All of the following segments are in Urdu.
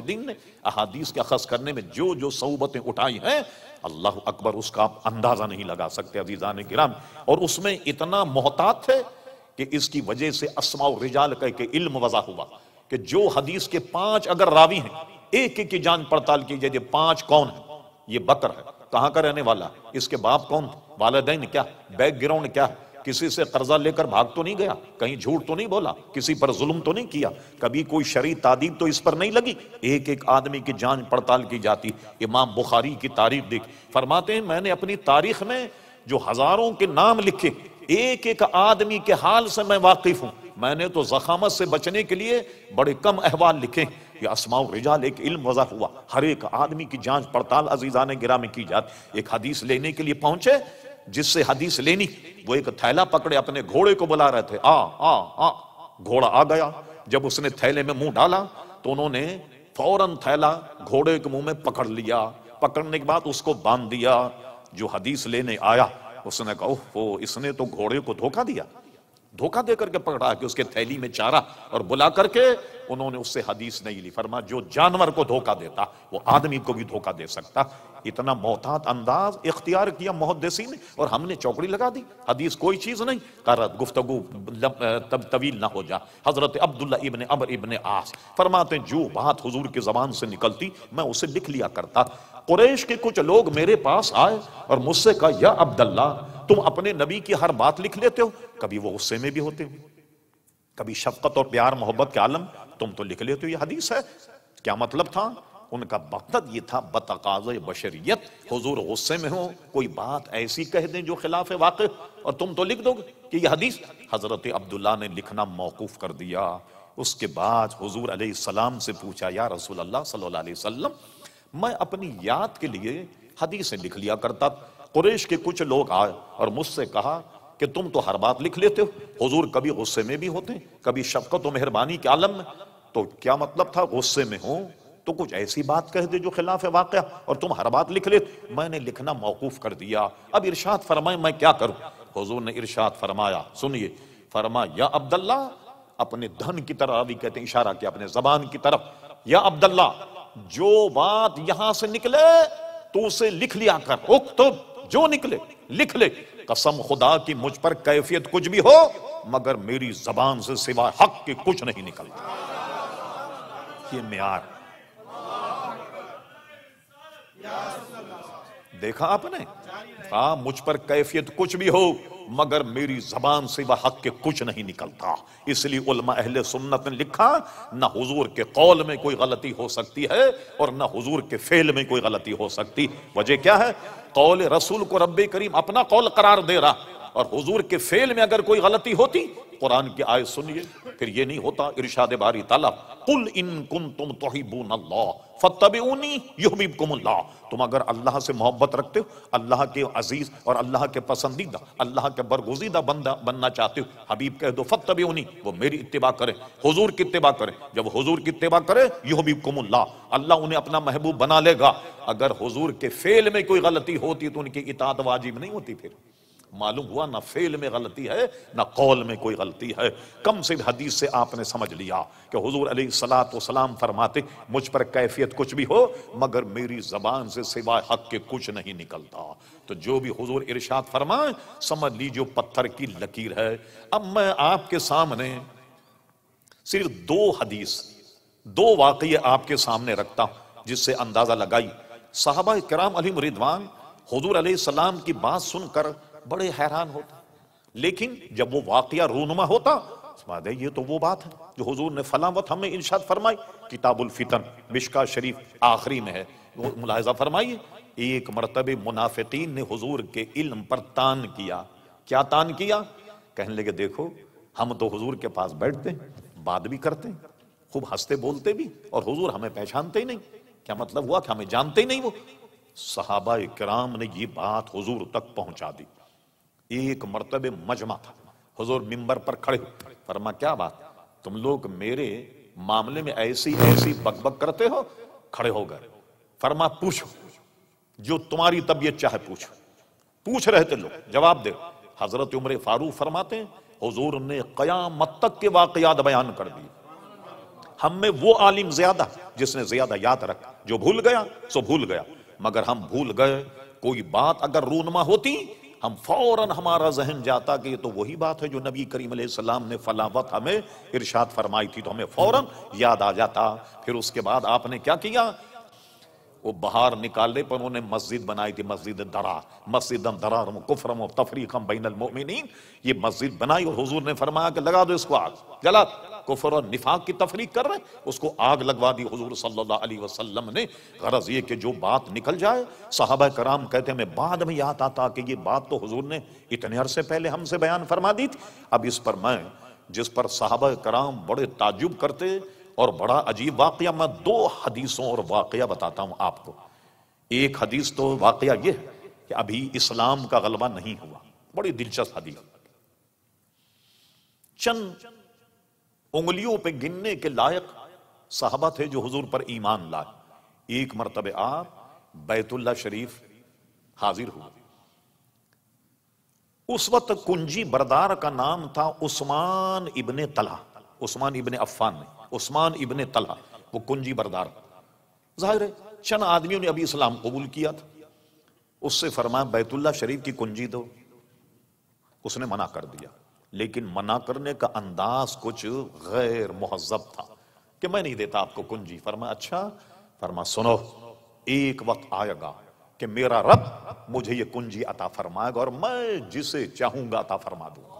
مستشہدین نے احادیث کے اخذ کرنے میں جو جو صعوبتیں اٹھائی ہیں، اللہ اکبر، اس کا آپ اندازہ نہیں لگا سکتے عزیزان کرام. اور اس میں اتنا محتاط تھے کہ اس کی وجہ سے اسماء الرجال کا علم وضع ہوا کہ جو حدیث کے 5 اگر راوی ہیں، ایک ایک کی جان پڑتال کیجئے، یہ 5 کون ہیں؟ یہ بکر ہے، کہاں کا رہنے والا، اس کے باپ کون، والدین کیا، بیک گراؤنڈ کیا ہے، کسی سے قرضہ لے کر بھاگ تو نہیں گیا، کہیں جھوٹ تو نہیں بولا، کسی پر ظلم تو نہیں کیا، کبھی کوئی شرعی تعدیب تو اس پر نہیں لگی. ایک ایک آدمی کی جانچ پڑتال کی جاتی. امام بخاری کی تاریخ دیکھ، فرماتے ہیں میں نے اپنی تاریخ میں جو ہزاروں کے نام لکھے، ایک ایک آدمی کے حال سے میں واقف ہوں. میں نے تو زخامت سے بچنے کے لیے بڑے کم احوال لکھے. یہ اسماء الرجال ایک علم وضع ہوا، ہر ایک آدمی کی جانچ پڑتال عزیزان گرامی کی جاتی. ایک حدیث لینے کے لیے پہنچے، جس سے حدیث لینی، وہ ایک تھیلا پکڑے اپنے گھوڑے کو بلا رہے تھے، آ. گھوڑا آ گیا. جب اس نے تھیلے میں منہ ڈالا تو انہوں نے فوراً تھیلا گھوڑے کے منہ میں پکڑ لیا. پکڑنے کے بعد اس کو باندھ دیا. جو حدیث لینے آیا اس نے کہا اوہ، اس نے تو گھوڑے کو دھوکہ دیا، دھوکہ دے کر کے پکڑا کہ اس کے تھیلی میں چارہ، اور بلا کر کے انہوں نے اس سے حدیث نہیں لی. فرما جو جانور کو دھوکہ دیتا وہ آدمی کو بھی دھوکہ دے سکتا. اتنا محتاط انداز اختیار کیا محدثین نے، اور ہم نے چوکڑی لگا دی. حدیث کوئی چیز نہیں. گفتگو طویل نہ ہو جا. حضرت عبداللہ ابن عمرو ابن عاص فرماتے ہیں جو بات حضور کی زبان سے نکلتی میں اسے لکھ لیا کرتا. قریش کے کچھ لوگ میرے پاس آئے اور مجھ سے کہا یا عبداللہ، تم اپنے نبی کی ہر بات لکھ لیتے ہو. کبھی وہ غصے میں بھی ہوتے ہو، کبھی شفقت اور پیار محبت کے عالم، تم تو لکھ لیتے ہو یہ حدیث ہے. کیا مطلب تھا ان کا؟ مقصد یہ تھا بتقاضۂ بشریت، حضور غصے میں ہو، کوئی بات ایسی کہہ دیں جو خلاف واقع، اور تم تو لکھ دو گے کہ یہ حدیث. حضرت عبداللہ نے لکھنا موقوف کر دیا. اس کے بعد حضور علیہ السلام سے پوچھا یا رسول اللہ صلی اللہ علیہ وسلم، میں اپنی یاد کے لیے حدیثیں لکھ لیا کرتا. قریش کے کچھ لوگ آئے اور مجھ سے کہا کہ تم تو ہر بات لکھ لیتے ہو. حضور کبھی غصے میں بھی ہوتے، کبھی شفقت و مہربانی کے عالم میں. تو کیا مطلب تھا غصے میں ہوں تو کچھ ایسی بات کہہ دے جو خلاف واقعہ، اور تم ہر بات لکھ لیتے. میں نے لکھنا موقوف کر دیا. اب ارشاد فرمائے میں کیا کروں؟ حضور نے ارشاد فرمایا، سنیے، فرمایا یا عبداللہ، اپنے دھن کی طرف، ابھی کہتے ہیں اشارہ کیا اپنے زبان کی طرف، یا عبداللہ جو بات یہاں سے نکلے تو اسے لکھ لیا کر. اکتب، جو نکلے لکھ لے. قسم خدا کی مجھ پر کیفیت کچھ بھی ہو مگر میری زبان سے سوائے حق کے کچھ نہیں نکلتا. یہ معیار دیکھا آپ نے؟ ہاں، مجھ پر کیفیت کچھ بھی ہو مگر میری زبان سے حق کے کچھ نہیں نکلتا. اس لیے علماء اہل سنت نے لکھا نہ حضور کے قول میں کوئی غلطی ہو سکتی ہے اور نہ حضور کے فعل میں کوئی غلطی ہو سکتی. وجہ کیا ہے؟ قول رسول کو رب کریم اپنا قول قرار دے رہا، اور حضور کے فعل میں اگر کوئی غلطی ہوتی، قرآن کی آیت سنیے، پھر یہ نہیں ہوتا. ارشاد باری تعالیٰ، قل ان کنتم تحبون اللہ فاتبعونی یحببکم اللہ. تم اگر اللہ سے محبت رکھتے ہو، اللہ کے عزیز اور اللہ کے پسندیدہ، اللہ کے برگزیدہ بندہ بننا چاہتے ہو، حبیب کہہ دو فاتبعونی، وہ میری اتباع کرے، حضور کی اتباع کرے. جب حضور کی اتباع کرے یحببکم اللہ، اللہ انہیں اپنا محبوب بنا لے گا. اگر حضور کے فعل میں کوئی غلطی ہوتی تو ان کی اطاعت واجب نہیں ہوتی. پھر معلوم ہوا نہ فعل میں غلطی ہے نہ قول میں کوئی غلطی ہے. کم سے حدیث سے آپ نے سمجھ لیا کہ حضور علیہ الصلوۃ والسلام فرماتے مجھ پر کیفیت کچھ بھی ہو مگر میری زبان سے سوائے حق کے کچھ نہیں نکلتا. تو جو بھی حضور ارشاد فرمائے سمجھ لیجیے پتھر کی لکیر ہے. اب میں آپ کے سامنے صرف 2 حدیث، 2 واقعے آپ کے سامنے رکھتا ہوں جس سے اندازہ لگائی. صحابہ کرام علیہم رضوان حضور علیہ السلام کی بات سن کر بڑے حیران ہوتا، لیکن جب وہ واقعہ رونما ہوتا، یہ تو وہ بات ہے جو حضور نے فلاں وقت ہمیں ارشاد فرمائی. کتاب الفتن مشکوہ شریف آخری میں ہے. وہ ملاحظہ فرمائیے، ایک مرتبہ منافقین نے حضور کے علم پر تان کیا. کیا تان کیا؟ کہنے لگے دیکھو ہم تو حضور کے پاس بیٹھتے ہیں، بات بھی کرتے ہیں، خوب ہنستے بولتے بھی، اور حضور ہمیں پہچانتے ہی نہیں. کیا مطلب ہوا کہ ہمیں جانتے ہی نہیں وہ؟ صحابہ کرام نے یہ بات حضور تک پہنچا دی. ایک مرتبہ مجمع تھا، حضور منبر پر کھڑے، فرما کیا بات، تم لوگ میرے معاملے میں ایسی بک بک کرتے ہو؟ کھڑے ہو گئے. فرما پوچھو جو تمہاری طبیعت چاہے پوچھو. پوچھ رہے تھے لوگ، جواب دے. حضرت عمر فاروق فرماتے ہیں حضور نے قیامت تک کے واقعات بیان کر دیے. ہم میں وہ عالم زیادہ جس نے زیادہ یاد رکھا، جو بھول گیا سو بھول گیا، مگر ہم بھول گئے، کوئی بات اگر رونما ہوتی ہم فوراً ہمارا ذہن جاتا کہ یہ تو وہی بات ہے جو نبی کریم علیہ السلام نے فلاں وقت ہمیں ارشاد فرمائی تھی، تو ہمیں فوراً یاد آ جاتا۔ پھر اس کے بعد آپ نے کیا کیا؟ وہ باہر نکالنے پر انہوں نے مسجد بنائی تھی، مسجد درار، مسجد درار کفرم و تفریقم بین المؤمنین، یہ مسجد بنائی اور حضور نے فرمایا کہ لگا دو اس کو آگ، جلا، کفر اور نفاق کی تفریق کر رہے اس کو آگ لگوا دی حضور صلی اللہ علیہ وسلم نے۔ غرض یہ کہ جو بات نکل جائے، صحابہ کرام کہتے ہیں میں بعد میں یاد آتا کہ یہ بات تو حضور نے اتنے عرصے پہلے ہم سے بیان فرما دی تھی۔ اب اس پر میں، جس پر صحابہ کرام بڑے تعجب کرتے اور بڑا عجیب واقعہ، میں 2 حدیثوں اور واقعہ بتاتا ہوں آپ کو۔ ایک حدیث تو واقعہ یہ ہے کہ ابھی اسلام کا غلبہ نہیں ہوا، بڑی دلچسپ حدیث، چند انگلیوں پہ گننے کے لائق صحابہ تھے جو حضور پر ایمان لائے۔ ایک مرتبہ آپ بیت اللہ شریف حاضر ہوئے، اس وقت کنجی بردار کا نام تھا عثمان ابن طلحہ، عثمان ابن عفان نے، عثمان ابن طلحہ وہ کنجی بردار۔ ظاہر ہے چند آدمیوں نے ابھی اسلام قبول کیا تھا، اس سے فرمایا بیت اللہ شریف کی کنجی دو، اس نے منع کر دیا، لیکن منع کرنے کا انداز کچھ غیر مہذب تھا کہ میں نہیں دیتا آپ کو کنجی۔ فرمایا اچھا، فرمایا سنو، ایک وقت آئے گا کہ میرا رب مجھے یہ کنجی عطا فرمائے گا اور میں جسے چاہوں گا عطا فرما دوں گا۔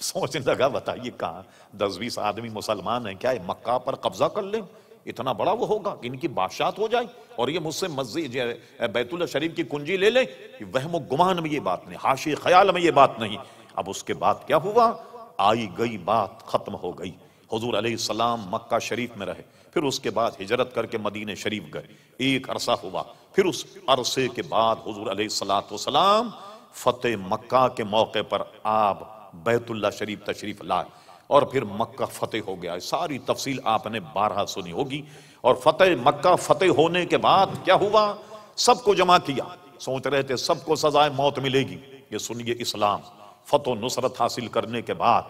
سوچنے لگا بتائیے کہاں 10-20 آدمی مسلمان ہیں، کیا مکہ پر قبضہ کر لیں؟ اتنا بڑا وہ ہوگا کہ ان کی بادشاہت ہو جائے اور یہ مجھ سے مسجد بیت اللہ شریف کی کنجی لے لیں؟ وہم و گمان میں یہ بات نہیں، حاشی خیال میں یہ بات نہیں۔ اب اس کے بعد کیا ہوا؟ آئی گئی بات ختم ہو گئی۔ حضور علیہ السلام مکہ شریف میں رہے، پھر اس کے بعد ہجرت کر کے مدینہ شریف گئے، ایک عرصہ ہوا، پھر اس عرصے کے بعد حضور علیہ السلام فتح مکہ کے موقع پر آپ بیت اللہ شریف تشریف لائے اور پھر مکہ فتح ہو گیا۔ ساری تفصیل آپ نے 12 سنی ہوگی۔ اور فتح مکہ فتح ہونے کے بعد کیا ہوا؟ سب کو جمع کیا، سوچ رہے تھے سب کو سزائے موت ملے گی، یہ سنیے اسلام فتح و نصرت حاصل کرنے کے بعد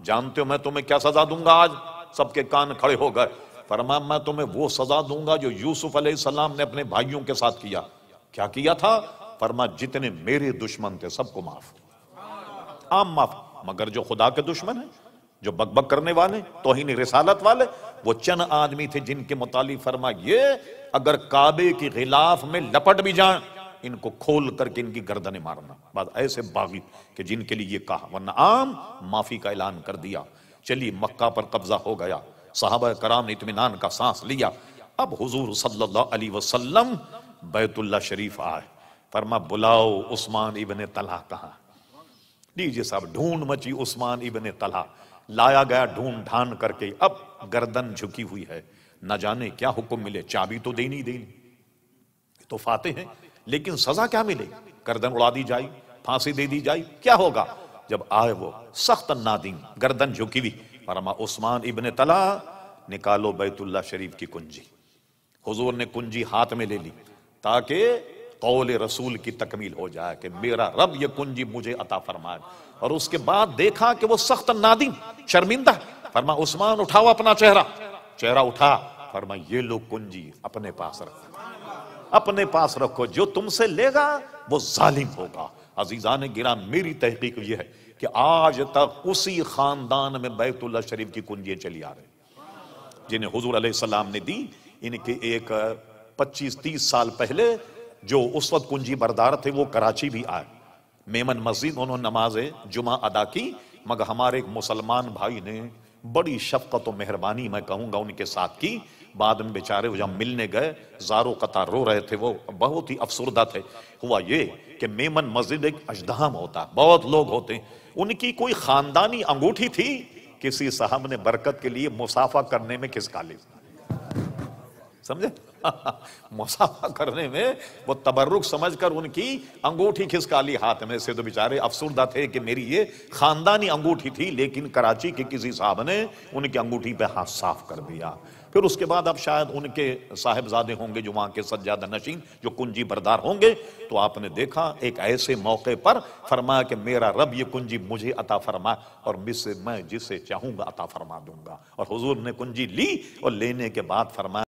جانتے ہو میں تمہیں کیا سزا دوں گا؟ آج سب کے کان کھڑے ہو گئے۔ فرمایا میں تمہیں وہ سزا دوں گا جو یوسف علیہ السلام نے اپنے بھائیوں کے ساتھ کیا۔ کیا کیا تھا؟ فرمایا جتنے میرے دشمن تھے سب کو معاف، عام معاف، مگر جو خدا کے دشمن ہیں، جو بک بک کرنے والے، توہین رسالت والے، وہ چند آدمی تھے جن کے متعلق فرمایا یہ اگر کعبے کی غلاف میں لپٹ بھی جائیں ان کو کھول کر کے ان کی گردنیں مارنا۔ بعد ایسے باغی کہ جن کے لیے یہ کہا، ورنہ عام معافی کا اعلان کر دیا۔ چلیے مکہ پر قبضہ ہو گیا، صحابہ کرام نے اطمینان کا سانس لیا۔ اب حضور صلی اللہ علیہ وسلم بیت اللہ شریف آئے، فرمایا بلاؤ عثمان ابن طلحہ کہاں؟ لیجیے صاحب، ڈھونڈ مچی عثمان ابن طلحہ، لایا گیا ڈھونڈ ڈھان کر کے، اب گردن جھکی ہوئی ہے، نہ جانے کیا حکم ملے، چابی تو دینی تو فاتح ہیں، لیکن سزا کیا ملے؟ گردن اڑا دی جائے، پھانسی دے دی جائے، کیا ہوگا؟ جب آئے وہ سخت نادم، گردن جھکی ہوئی، فرمایا عثمان ابن طلحہ نکالو بیت اللہ شریف کی کنجی۔ حضور نے کنجی ہاتھ میں لے لی تاکہ قول رسول کی تکمیل ہو جائے کہ میرا رب یہ کنجی مجھے عطا فرمائے۔ اور اس کے بعد دیکھا کہ وہ سخت نادم، شرمندہ، فرمایا عثمان اٹھاؤ اپنا چہرہ، چہرہ اٹھا، فرمایا یہ لو کنجی اپنے پاس رکھو، اپنے پاس رکھو، جو تم سے لے گا وہ ظالم ہوگا۔ عزیزان گرامی، میری تحقیق یہ ہے کہ آج تک اسی خاندان میں بیت اللہ شریف کی کنجیاں چلی آ رہی جنہیں حضور علیہ السلام نے دی۔ ان کے ایک 25-30 سال پہلے جو اس وقت کنجی بردار تھے وہ کراچی بھی آئے، میمن مسجد انہوں نے نماز جمعہ ادا کی، مگر ہمارے ایک مسلمان بھائی نے بڑی شفقت و مہربانی میں کہوں گا ان کے ساتھ کی۔ بعد میں بیچارے جب ملنے گئے زارو قطار رو رہے تھے، وہ بہت ہی افسردہ تھے۔ ہوا یہ کہ میمن مسجد ایک اجدہام ہوتا، بہت لوگ ہوتے ہیں، ان کی کوئی خاندانی انگوٹھی تھی، کسی صاحب نے برکت کے لیے مسافہ کرنے میں کھسکا لی، سمجھے؟ مصافحہ کرنے میں وہ تبرک سمجھ کر ان کی انگوٹھی کھسکا لی ہاتھ میں سے، تو بیچارے افسردہ تھے کہ میری یہ خاندانی انگوٹھی تھی، لیکن کراچی کے کسی صاحب نے ان کی انگوٹھی پہ ہاتھ صاف کر دیا۔ پھر اس کے بعد اب شاید ان کے صاحبزادے ہوں گے جو وہاں کے سجادہ نشین، جو کنجی بردار ہوں گے، تو آپ نے دیکھا ایک ایسے موقع پر فرمایا کہ میرا رب یہ کنجی مجھے عطا فرما اور میں جسے چاہوں گا عطا فرما دوں گا، اور حضور نے کنجی لی اور لینے کے بعد فرمایا